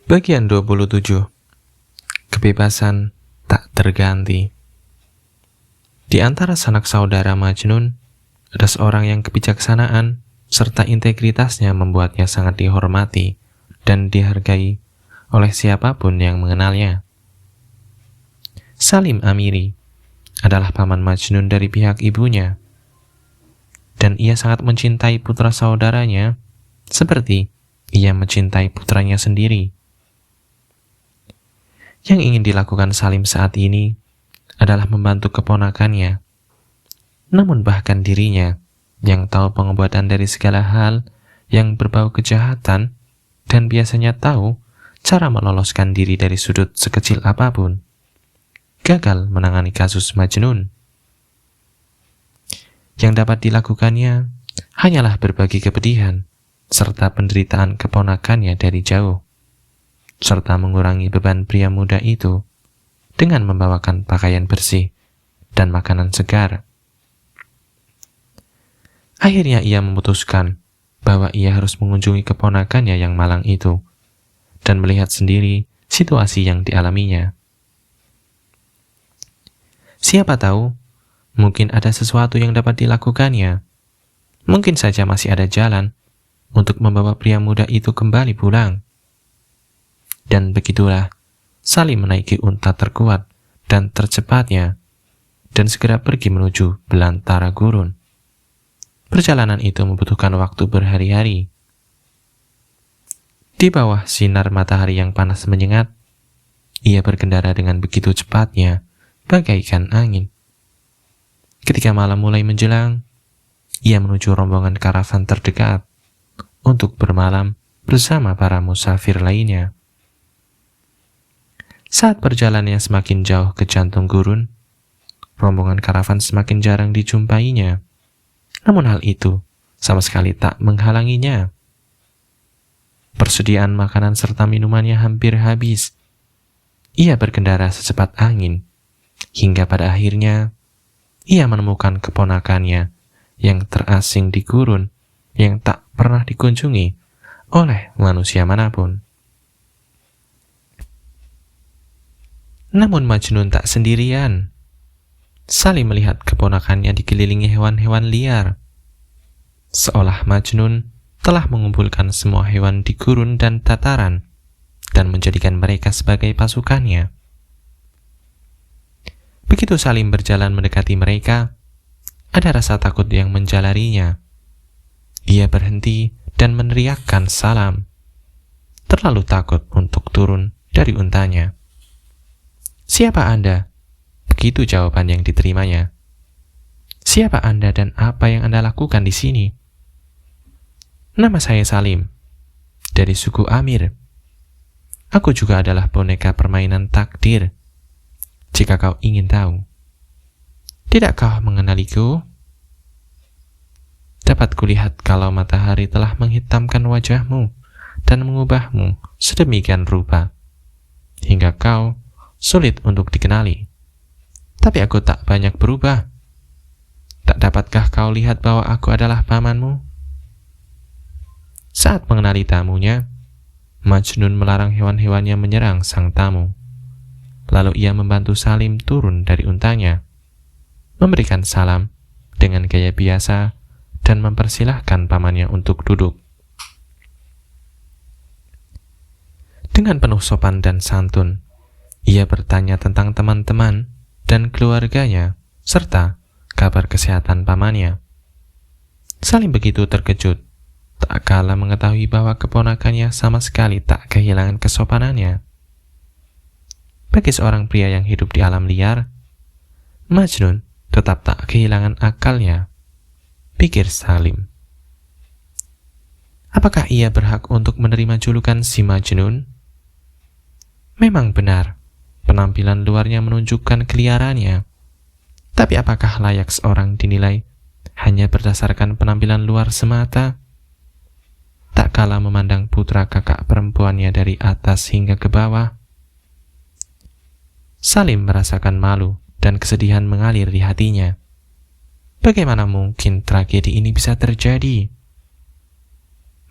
Bagian 27. Kebebasan tak terganti. Di antara sanak saudara Majnun, ada seorang yang kebijaksanaan serta integritasnya membuatnya sangat dihormati dan dihargai oleh siapapun yang mengenalnya. Salim Amiri adalah paman Majnun dari pihak ibunya, dan ia sangat mencintai putra saudaranya seperti ia mencintai putranya sendiri. Yang ingin dilakukan Salim saat ini adalah membantu keponakannya. Namun bahkan dirinya, yang tahu pengobatan dari segala hal yang berbau kejahatan dan biasanya tahu cara meloloskan diri dari sudut sekecil apapun, gagal menangani kasus Majnun. Yang dapat dilakukannya hanyalah berbagi kepedihan serta penderitaan keponakannya dari jauh, serta mengurangi beban pria muda itu dengan membawakan pakaian bersih dan makanan segar. Akhirnya ia memutuskan bahwa ia harus mengunjungi keponakannya yang malang itu dan melihat sendiri situasi yang dialaminya. Siapa tahu, mungkin ada sesuatu yang dapat dilakukannya. Mungkin saja masih ada jalan untuk membawa pria muda itu kembali pulang. Dan begitulah, Salim menaiki unta terkuat dan tercepatnya, dan segera pergi menuju belantara gurun. Perjalanan itu membutuhkan waktu berhari-hari. Di bawah sinar matahari yang panas menyengat, ia berkendara dengan begitu cepatnya, bagaikan angin. Ketika malam mulai menjelang, ia menuju rombongan karavan terdekat untuk bermalam bersama para musafir lainnya. Saat perjalanannya semakin jauh ke jantung gurun, rombongan karavan semakin jarang dijumpainya. Namun hal itu sama sekali tak menghalanginya. Persediaan makanan serta minumannya hampir habis. Ia berkendara secepat angin, hingga pada akhirnya ia menemukan keponakannya yang terasing di gurun yang tak pernah dikunjungi oleh manusia manapun. Namun Majnun tak sendirian. Salim melihat keponakannya dikelilingi hewan-hewan liar. Seolah Majnun telah mengumpulkan semua hewan di gurun dan dataran dan menjadikan mereka sebagai pasukannya. Begitu Salim berjalan mendekati mereka, ada rasa takut yang menjalarinya. Ia berhenti dan meneriakkan salam. Terlalu takut untuk turun dari untanya. "Siapa Anda?" Begitu jawaban yang diterimanya. "Siapa Anda dan apa yang Anda lakukan di sini?" "Nama saya Salim, dari suku Amir. Aku juga adalah boneka permainan takdir, jika kau ingin tahu. Tidak kau mengenaliku? Dapat kulihat kalau matahari telah menghitamkan wajahmu dan mengubahmu sedemikian rupa, hingga kau sulit untuk dikenali. Tapi aku tak banyak berubah. Tak dapatkah kau lihat bahwa aku adalah pamanmu?" Saat mengenali tamunya, Majnun melarang hewan-hewannya menyerang sang tamu. Lalu ia membantu Salim turun dari untanya, memberikan salam dengan gaya biasa dan mempersilahkan pamannya untuk duduk. Dengan penuh sopan dan santun, ia bertanya tentang teman-teman dan keluarganya, serta kabar kesehatan pamannya. Salim begitu terkejut, tak kala mengetahui bahwa keponakannya sama sekali tak kehilangan kesopanannya. Bagi seorang pria yang hidup di alam liar, Majnun tetap tak kehilangan akalnya, pikir Salim. Apakah ia berhak untuk menerima julukan si Majnun? Memang benar, penampilan luarnya menunjukkan keliarannya. Tapi apakah layak seorang dinilai hanya berdasarkan penampilan luar semata? Tak kala memandang putra kakak perempuannya dari atas hingga ke bawah, Salim merasakan malu dan kesedihan mengalir di hatinya. Bagaimana mungkin tragedi ini bisa terjadi?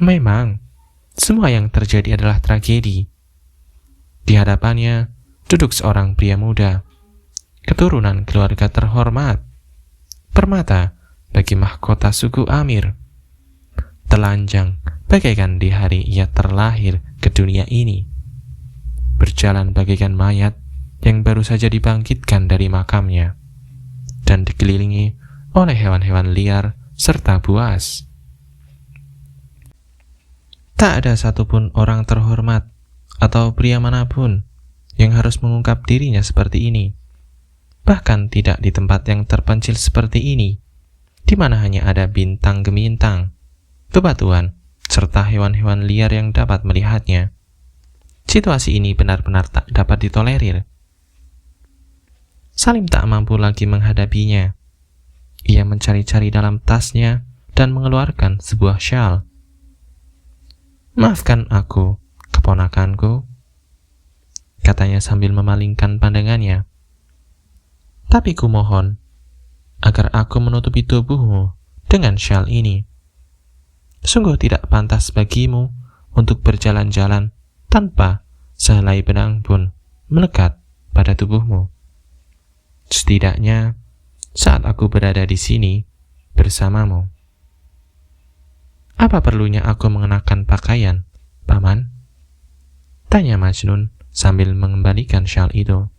Memang, semua yang terjadi adalah tragedi. Di hadapannya duduk seorang pria muda, keturunan keluarga terhormat, permata bagi mahkota suku Amir, telanjang bagaikan di hari ia terlahir ke dunia ini, berjalan bagaikan mayat yang baru saja dibangkitkan dari makamnya, dan dikelilingi oleh hewan-hewan liar serta buas. Tak ada satupun orang terhormat atau pria manapun yang harus mengungkap dirinya seperti ini, bahkan tidak di tempat yang terpencil seperti ini, di mana hanya ada bintang gemintang, bebatuan, serta hewan-hewan liar yang dapat melihatnya. Situasi ini benar-benar tak dapat ditolerir. Salim tak mampu lagi menghadapinya. Ia mencari-cari dalam tasnya dan mengeluarkan sebuah syal. "Maafkan aku, keponakanku," katanya sambil memalingkan pandangannya. "Tapi kumohon agar aku menutupi tubuhmu dengan syal ini. Sungguh tidak pantas bagimu untuk berjalan-jalan tanpa sehelai benang pun melekat pada tubuhmu. Setidaknya saat aku berada di sini bersamamu." "Apa perlunya aku mengenakan pakaian, Paman?" tanya Majnun sambil mengembalikan syal itu.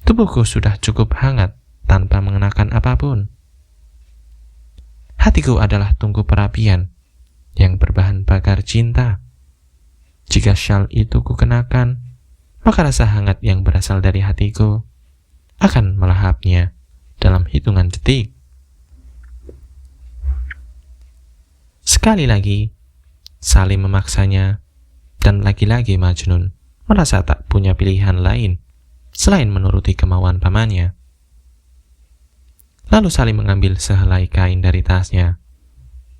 "Tubuhku sudah cukup hangat tanpa mengenakan apapun. Hatiku adalah tungku perapian yang berbahan bakar cinta. Jika syal itu kukenakan, maka rasa hangat yang berasal dari hatiku akan melahapnya dalam hitungan detik." Sekali lagi, Salim memaksanya, dan lagi-lagi Majnun merasa tak punya pilihan lain selain menuruti kemauan pamannya. Lalu Salim mengambil sehelai kain dari tasnya,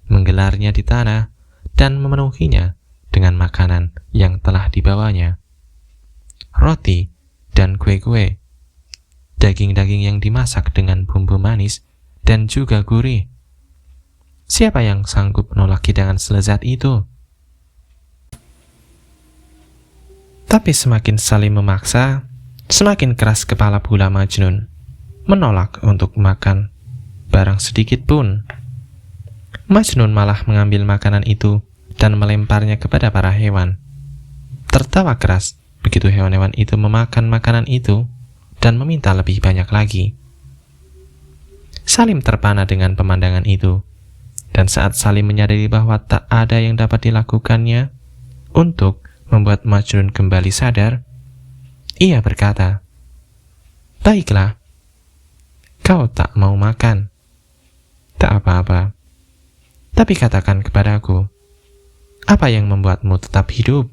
menggelarnya di tanah, dan memenuhinya dengan makanan yang telah dibawanya. Roti dan kue-kue, daging-daging yang dimasak dengan bumbu manis dan juga gurih. Siapa yang sanggup menolak hidangan selezat itu? Tapi semakin Salim memaksa, semakin keras kepala pula Majnun, menolak untuk makan barang sedikit pun. Majnun malah mengambil makanan itu dan melemparnya kepada para hewan. Tertawa keras begitu hewan-hewan itu memakan makanan itu dan meminta lebih banyak lagi. Salim terpana dengan pemandangan itu, dan saat Salim menyadari bahwa tak ada yang dapat dilakukannya untuk membuat Majnun kembali sadar, ia berkata, "Baiklah, kau tak mau makan. Tak apa-apa. Tapi katakan kepadaku, apa yang membuatmu tetap hidup?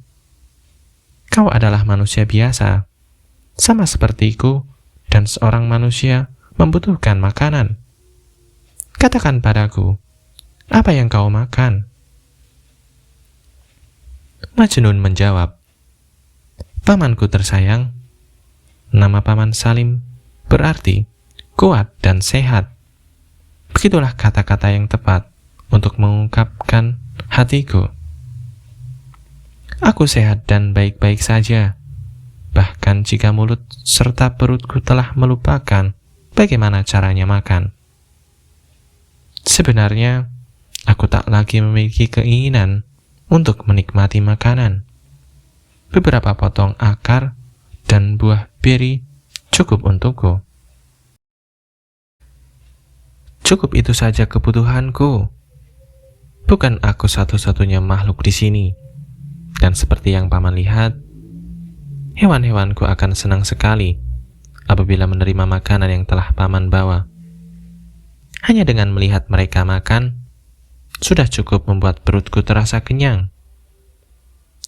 Kau adalah manusia biasa, sama sepertiku, dan seorang manusia membutuhkan makanan. Katakan padaku, apa yang kau makan?" Majnun menjawab, "Pamanku tersayang, nama Paman Salim berarti kuat dan sehat. Begitulah kata-kata yang tepat untuk mengungkapkan hatiku. Aku sehat dan baik-baik saja, bahkan jika mulut serta perutku telah melupakan bagaimana caranya makan. Sebenarnya, aku tak lagi memiliki keinginan untuk menikmati makanan. Beberapa potong akar dan buah beri cukup untukku. Cukup itu saja kebutuhanku. Bukan aku satu-satunya makhluk di sini. Dan seperti yang Paman lihat, hewan-hewanku akan senang sekali apabila menerima makanan yang telah Paman bawa. Hanya dengan melihat mereka makan, sudah cukup membuat perutku terasa kenyang."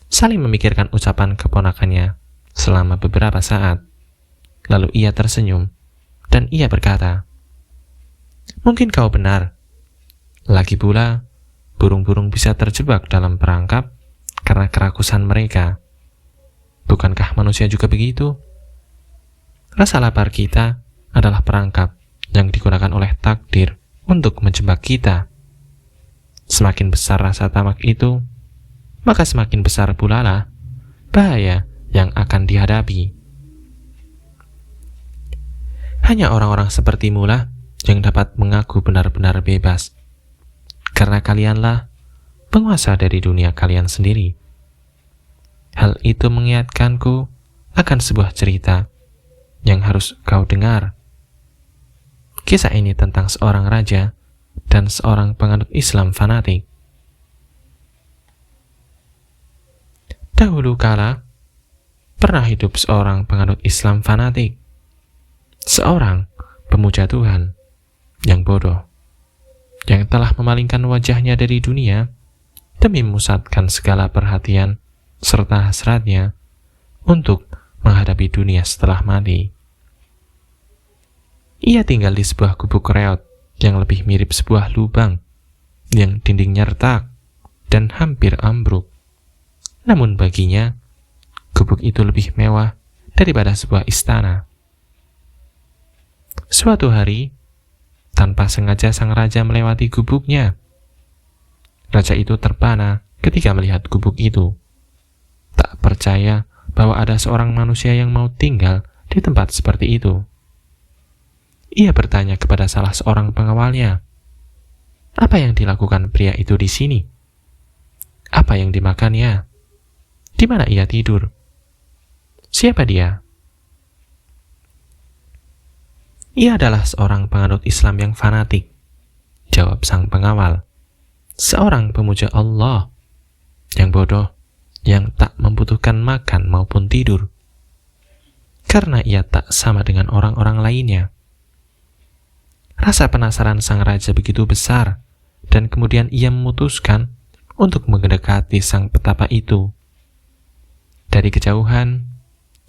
Salim memikirkan ucapan keponakannya selama beberapa saat. Lalu ia tersenyum, dan ia berkata, "Mungkin kau benar. Lagi pula, burung-burung bisa terjebak dalam perangkap karena kerakusan mereka. Bukankah manusia juga begitu? Rasa lapar kita adalah perangkap yang digunakan oleh takdir untuk menjebak kita. Semakin besar rasa tamak itu, maka semakin besar pula lah bahaya yang akan dihadapi. Hanya orang-orang sepertimu lah yang dapat mengaku benar-benar bebas, karena kalianlah penguasa dari dunia kalian sendiri. Hal itu mengingatkanku akan sebuah cerita yang harus kau dengar. Kisah ini tentang seorang raja dan seorang penganut Islam fanatik. Dahulu kala, pernah hidup seorang penganut Islam fanatik, seorang pemuja Tuhan yang bodoh, yang telah memalingkan wajahnya dari dunia demi memusatkan segala perhatian serta hasratnya untuk menghadapi dunia setelah mati. Ia tinggal di sebuah gubuk reot yang lebih mirip sebuah lubang yang dindingnya retak dan hampir ambruk. Namun baginya, gubuk itu lebih mewah daripada sebuah istana. Suatu hari, tanpa sengaja sang raja melewati gubuknya. Raja itu terpana ketika melihat gubuk itu. Tak percaya bahwa ada seorang manusia yang mau tinggal di tempat seperti itu. Ia bertanya kepada salah seorang pengawalnya, apa yang dilakukan pria itu di sini? Apa yang dimakannya? Di mana ia tidur? Siapa dia? Ia adalah seorang penganut Islam yang fanatik, jawab sang pengawal. Seorang pemuja Allah yang bodoh, yang tak membutuhkan makan maupun tidur, karena ia tak sama dengan orang-orang lainnya. Rasa penasaran sang raja begitu besar, dan kemudian ia memutuskan untuk mendekati sang petapa itu. Dari kejauhan,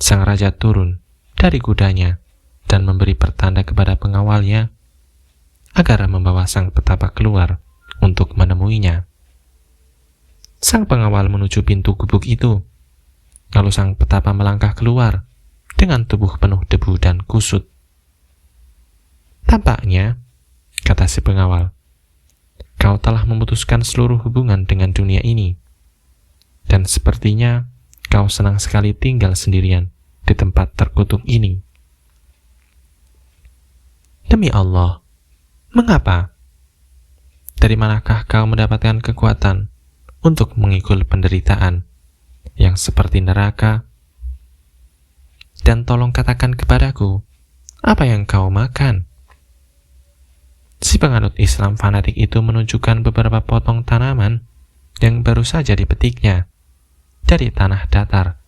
sang raja turun dari kudanya dan memberi pertanda kepada pengawalnya agar membawa sang petapa keluar untuk menemuinya. Sang pengawal menuju pintu gubuk itu, lalu sang petapa melangkah keluar dengan tubuh penuh debu dan kusut. Tampaknya, kata si pengawal, kau telah memutuskan seluruh hubungan dengan dunia ini, dan sepertinya kau senang sekali tinggal sendirian di tempat terkutuk ini. Demi Allah, mengapa? Dari manakah kau mendapatkan kekuatan untuk mengikul penderitaan yang seperti neraka? Dan tolong katakan kepadaku, apa yang kau makan? Si penganut Islam fanatik itu menunjukkan beberapa potong tanaman yang baru saja dipetiknya dari tanah datar,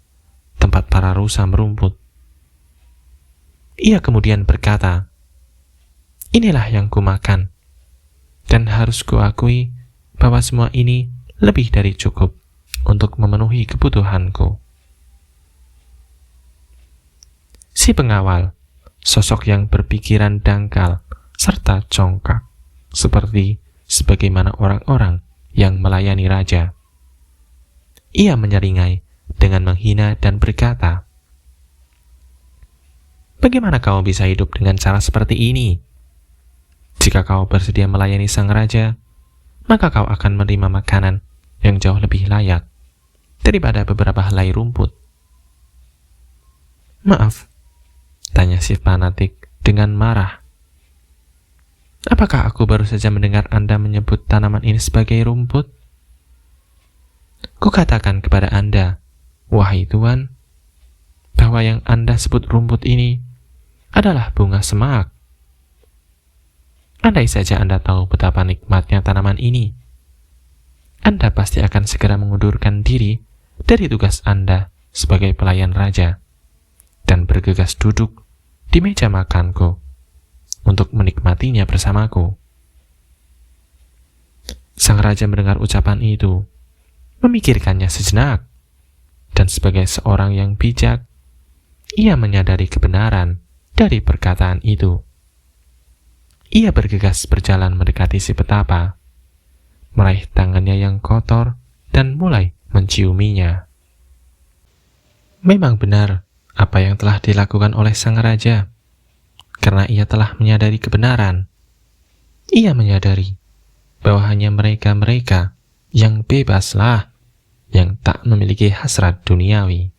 tempat para rusa merumput. Ia kemudian berkata, inilah yang kumakan, dan harus kuakui bahwa semua ini lebih dari cukup untuk memenuhi kebutuhanku. Si pengawal, sosok yang berpikiran dangkal serta congkak, seperti sebagaimana orang-orang yang melayani raja. Ia menyeringai dengan menghina dan berkata, bagaimana kau bisa hidup dengan cara seperti ini? Jika kau bersedia melayani sang raja, maka kau akan menerima makanan yang jauh lebih layak daripada beberapa helai rumput. Maaf, tanya si fanatik dengan marah. Apakah aku baru saja mendengar Anda menyebut tanaman ini sebagai rumput? Kukatakan kepada Anda, wahai Tuan, bahwa yang Anda sebut rumput ini adalah bunga semak. Andai saja Anda tahu betapa nikmatnya tanaman ini, Anda pasti akan segera mengundurkan diri dari tugas Anda sebagai pelayan raja dan bergegas duduk di meja makanku untuk menikmatinya bersamaku. Sang raja mendengar ucapan itu, memikirkannya sejenak, dan sebagai seorang yang bijak, ia menyadari kebenaran dari perkataan itu. Ia bergegas berjalan mendekati si petapa, meraih tangannya yang kotor, dan mulai menciuminya. Memang benar apa yang telah dilakukan oleh sang raja, karena ia telah menyadari kebenaran. Ia menyadari bahwa hanya mereka-mereka yang bebaslah yang tak memiliki hasrat duniawi.